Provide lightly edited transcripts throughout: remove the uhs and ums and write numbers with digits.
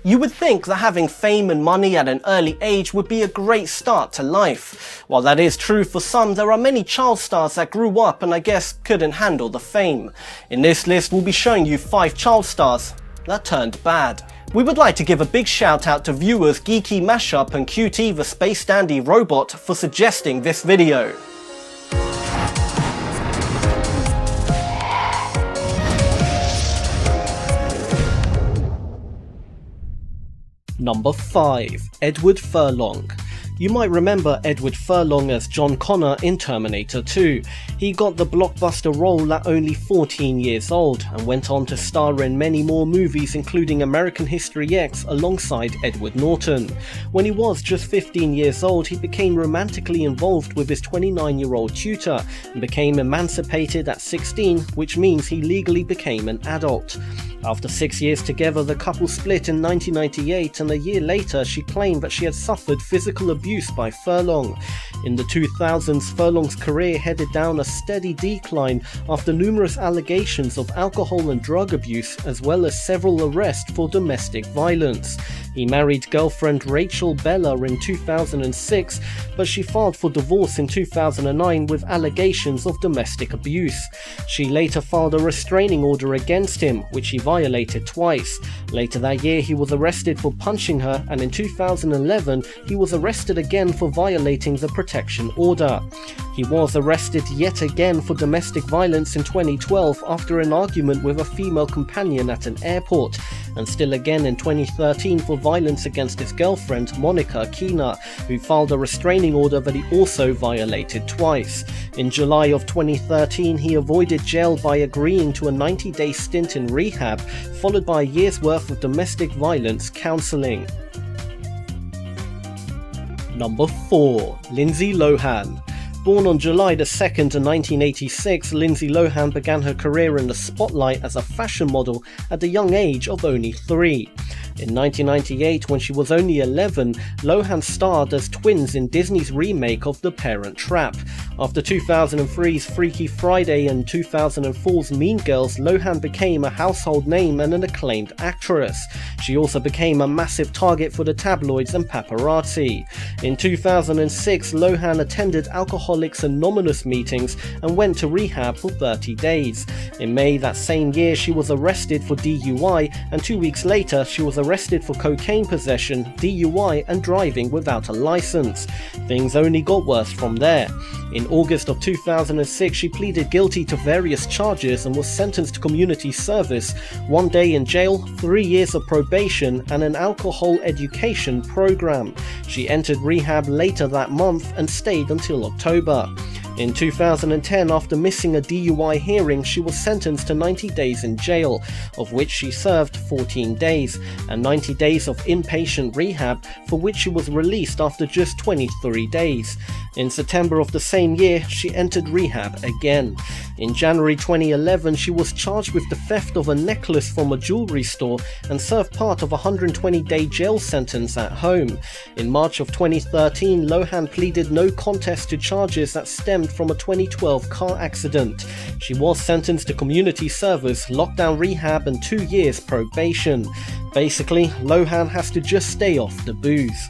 You would think that having fame and money at an early age would be a great start to life. While that is true for some, there are many child stars that grew up and I guess couldn't handle the fame. In this list, we'll be showing you 5 child stars that turned bad. We would like to give a big shout out to viewers Geekee Mashup and QT the Space Dandy Robot for suggesting this video. Number 5. Edward Furlong. You might remember Edward Furlong as John Connor in Terminator 2. He got the blockbuster role at only 14 years old and went on to star in many more movies including American History X alongside Edward Norton. When he was just 15 years old, he became romantically involved with his 29-year-old tutor and became emancipated at 16, which means he legally became an adult. After 6 years together, the couple split in 1998, and a year later she claimed that she had suffered physical abuse by Furlong. In the 2000s, Furlong's career headed down a steady decline after numerous allegations of alcohol and drug abuse, as well as several arrests for domestic violence. He married girlfriend Rachel Bella in 2006, but she filed for divorce in 2009 with allegations of domestic abuse. She later filed a restraining order against him, which he violated twice. Later that year, he was arrested for punching her, and in 2011, he was arrested again for violating the protection order. He was arrested yet again for domestic violence in 2012 after an argument with a female companion at an airport, and still again in 2013 for violence against his girlfriend Monica Keener, who filed a restraining order that he also violated twice. In July of 2013, he avoided jail by agreeing to a 90-day stint in rehab, followed by a year's worth of domestic violence counselling. Number 4. Lindsay Lohan. Born on July 2nd, 1986, Lindsay Lohan began her career in the spotlight as a fashion model at the young age of only 3. In 1998, when she was only 11, Lohan starred as twins in Disney's remake of The Parent Trap. After 2003's Freaky Friday and 2004's Mean Girls, Lohan became a household name and an acclaimed actress. She also became a massive target for the tabloids and paparazzi. In 2006, Lohan attended Alcoholics Anonymous meetings and went to rehab for 30 days. In May that same year, she was arrested for DUI, and 2 weeks later, she was arrested for cocaine possession, DUI, and driving without a license. Things only got worse from there. In August of 2006, she pleaded guilty to various charges and was sentenced to community service, 1 day in jail, 3 years of probation, and an alcohol education program. She entered rehab later that month and stayed until October. In 2010, after missing a DUI hearing, she was sentenced to 90 days in jail, of which she served 14 days, and 90 days of inpatient rehab, for which she was released after just 23 days. In September of the same year, she entered rehab again. In January 2011, she was charged with the theft of a necklace from a jewelry store and served part of a 120-day jail sentence at home. In March of 2013, Lohan pleaded no contest to charges that stemmed from a 2012 car accident. She was sentenced to community service, lockdown rehab, and 2 years probation. Basically, Lohan has to just stay off the booze.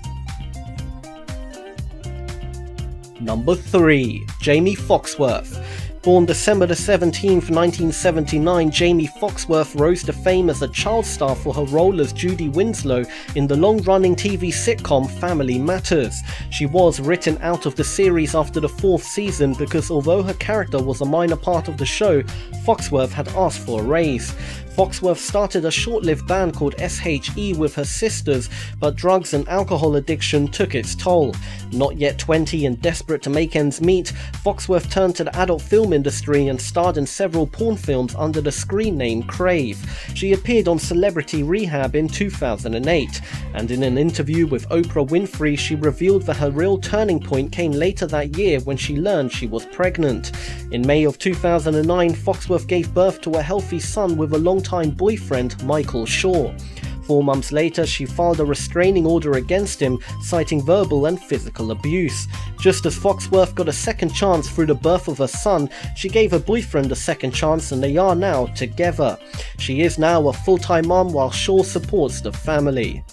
Number 3. Jaimee Foxworth. Born December 17th, 1979, Jaimee Foxworth rose to fame as a child star for her role as Judy Winslow in the long-running TV sitcom Family Matters. She was written out of the series after the 4th season because although her character was a minor part of the show, Foxworth had asked for a raise. Foxworth started a short-lived band called SHE with her sisters, but drugs and alcohol addiction took its toll. Not yet 20 and desperate to make ends meet, Foxworth turned to the adult film industry and starred in several porn films under the screen name Crave. She appeared on Celebrity Rehab in 2008, and in an interview with Oprah Winfrey, she revealed that her real turning point came later that year when she learned she was pregnant. In May of 2009, Foxworth gave birth to a healthy son with a long-time boyfriend, Michael Shaw. 4 months later, she filed a restraining order against him, citing verbal and physical abuse. Just as Foxworth got a second chance through the birth of her son, she gave her boyfriend a second chance and they are now together. She is now a full-time mom while Shaw supports the family.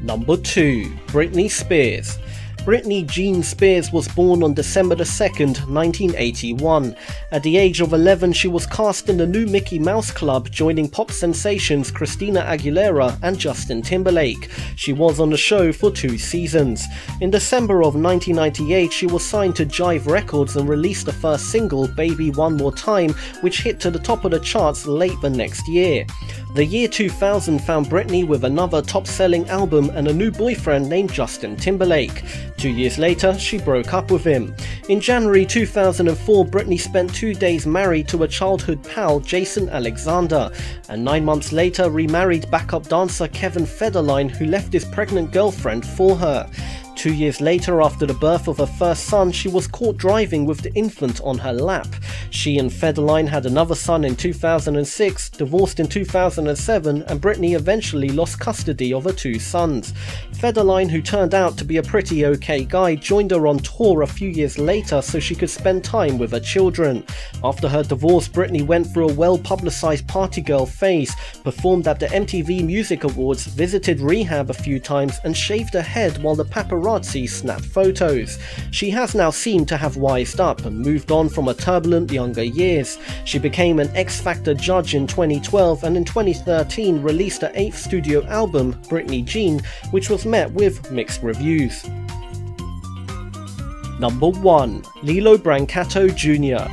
Number 2. Britney Spears. Britney Jean Spears was born on December 2nd, 1981. At the age of 11, she was cast in the new Mickey Mouse Club, joining pop sensations Christina Aguilera and Justin Timberlake. She was on the show for 2 seasons. In December of 1998, she was signed to Jive Records and released the first single, Baby One More Time, which hit to the top of the charts late the next year. The year 2000 found Britney with another top-selling album and a new boyfriend named Justin Timberlake. 2 years later, she broke up with him. In January 2004, Britney spent 2 days married to a childhood pal, Jason Alexander, and 9 months later remarried backup dancer Kevin Federline, who left his pregnant girlfriend for her. 2 years later, after the birth of her first son, she was caught driving with the infant on her lap. She and Federline had another son in 2006, divorced in 2007, and Britney eventually lost custody of her 2 sons. Federline, who turned out to be a pretty okay guy, joined her on tour a few years later so she could spend time with her children. After her divorce, Britney went through a well-publicized party girl phase, performed at the MTV Music Awards, visited rehab a few times, and shaved her head while the paparazzi snapped photos. She has now seemed to have wised up and moved on from her turbulent younger years. She became an X Factor judge in 2012 and in 2013 released her 8th studio album, Britney Jean, which was met with mixed reviews. Number 1. Lilo Brancato Jr.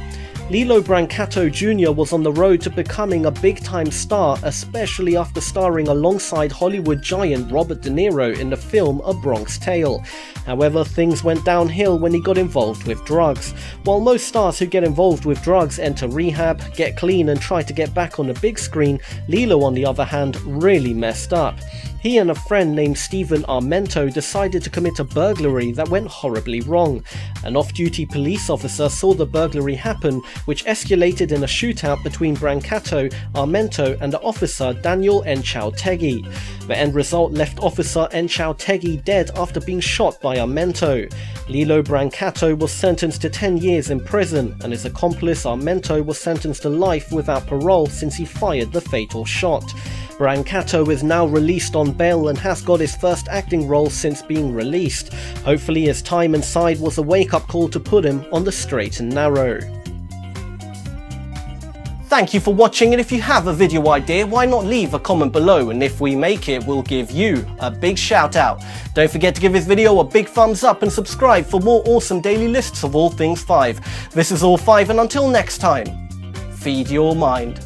Lilo Brancato Jr. was on the road to becoming a big-time star, especially after starring alongside Hollywood giant Robert De Niro in the film A Bronx Tale. However, things went downhill when he got involved with drugs. While most stars who get involved with drugs enter rehab, get clean and try to get back on the big screen, Lilo, on the other hand, really messed up. He and a friend named Steven Armento decided to commit a burglary that went horribly wrong. An off-duty police officer saw the burglary happen, which escalated in a shootout between Brancato, Armento and the officer Daniel Enchautegui. The end result left Officer Enchautegui dead after being shot by Armento. Lilo Brancato was sentenced to 10 years in prison, and his accomplice Armento was sentenced to life without parole since he fired the fatal shot. Brancato is now released on bail and has got his first acting role since being released. Hopefully his time inside was a wake-up call to put him on the straight and narrow. Thank you for watching, and if you have a video idea, why not leave a comment below, and if we make it, we'll give you a big shout out. Don't forget to give this video a big thumbs up and subscribe for more awesome daily lists of all things 5. This is All 5, and until next time, feed your mind.